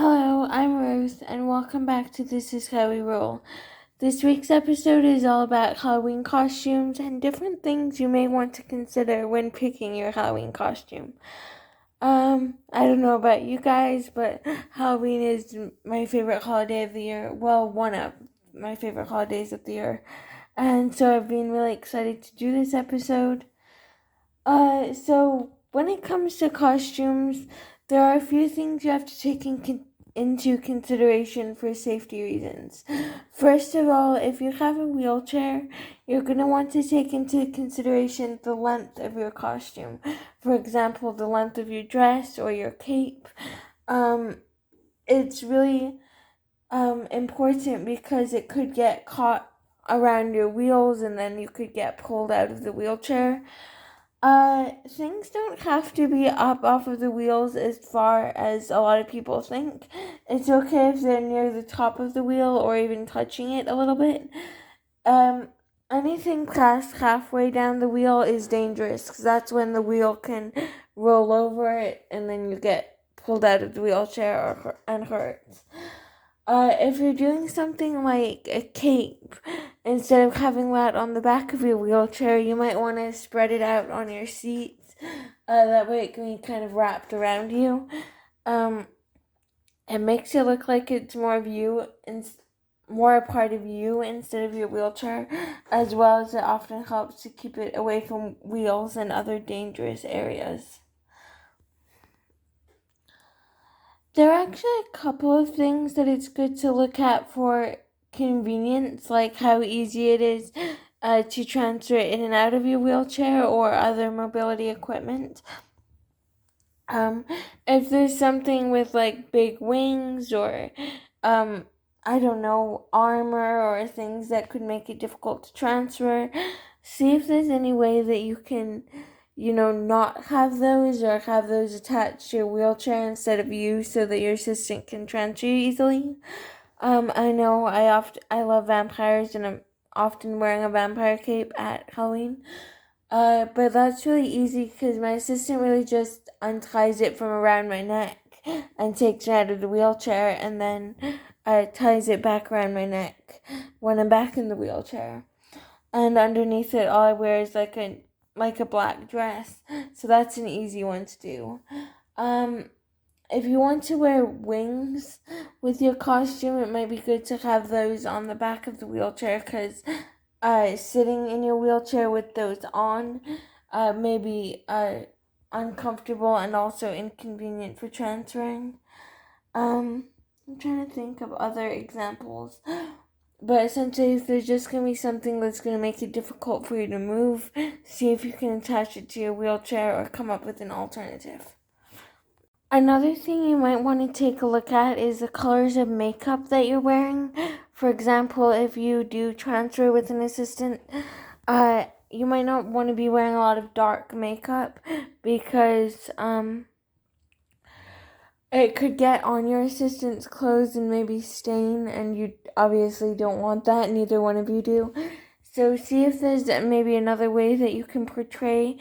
Hello, I'm Ruth, and welcome back to This Is How We Roll. This week's episode is all about Halloween costumes and different things you may want to consider when picking your Halloween costume. I don't know about you guys, but Halloween is my favorite holiday of the year. Well, one of my favorite holidays of the year. And so I've been really excited to do this episode. So when it comes to costumes, there are a few things you have to take into consideration for safety reasons. First of all, if you have a wheelchair, you're going to want to take into consideration the length of your costume. For example, the length of your dress or your cape. It's really important because it could get caught around your wheels and then you could get pulled out of the wheelchair. Things don't have to be up off of the wheels as far as a lot of people think. It's okay if they're near the top of the wheel or even touching it a little bit. Anything past halfway down the wheel is dangerous because that's when the wheel can roll over it and then you get pulled out of the wheelchair and hurt. If you're doing something like a cape, instead of having that on the back of your wheelchair, you might want to spread it out on your seats. That way it can be kind of wrapped around you. It makes it look like it's more of you and more a part of you instead of your wheelchair, as well as it often helps to keep it away from wheels and other dangerous areas. There are actually a couple of things that it's good to look at for convenience, like how easy it is to transfer in and out of your wheelchair or other mobility equipment. If there's something with like big wings or I don't know, armor or things that could make it difficult to transfer, see if there's any way that you can not have those or have those attached to your wheelchair instead of you so that your assistant can transfer you easily. I know I love vampires and I'm often wearing a vampire cape at Halloween. But that's really easy because my assistant really just unties it from around my neck and takes it out of the wheelchair and then ties it back around my neck when I'm back in the wheelchair. And underneath it, all I wear is like a black dress, so that's an easy one to do. If you want to wear wings with your costume, it might be good to have those on the back of the wheelchair because sitting in your wheelchair with those on may be uncomfortable and also inconvenient for transferring. I'm trying to think of other examples. But essentially, if there's just going to be something that's going to make it difficult for you to move, see if you can attach it to your wheelchair or come up with an alternative. Another thing you might want to take a look at is the colors of makeup that you're wearing. For example, if you do transfer with an assistant, you might not want to be wearing a lot of dark makeup because it could get on your assistant's clothes and maybe stain, and you obviously don't want that, neither one of you do. So see if there's maybe another way that you can portray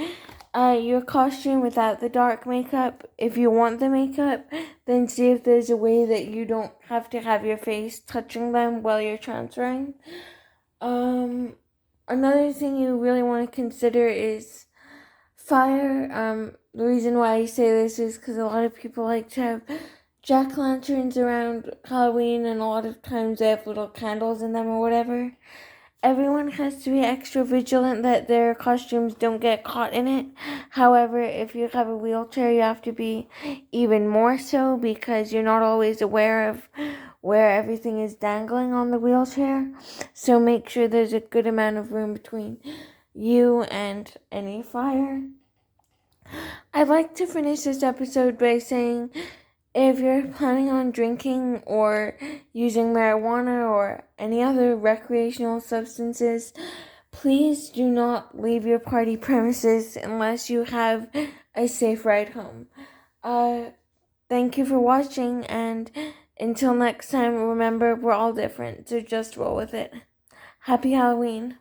your costume without the dark makeup. If you want the makeup, then see if there's a way that you don't have to have your face touching them while you're transferring. Another thing you really want to consider is fire. The reason why I say this is because a lot of people like to have jack-o'-lanterns around Halloween, and a lot of times they have little candles in them or whatever. Everyone has to be extra vigilant that their costumes don't get caught in it. However, if you have a wheelchair, you have to be even more so because you're not always aware of where everything is dangling on the wheelchair. So make sure there's a good amount of room between you and any fire. I'd like to finish this episode by saying if you're planning on drinking or using marijuana or any other recreational substances, please do not leave your party premises unless you have a safe ride home. Thank you for watching, and until next time, remember, we're all different, so just roll with it. Happy Halloween.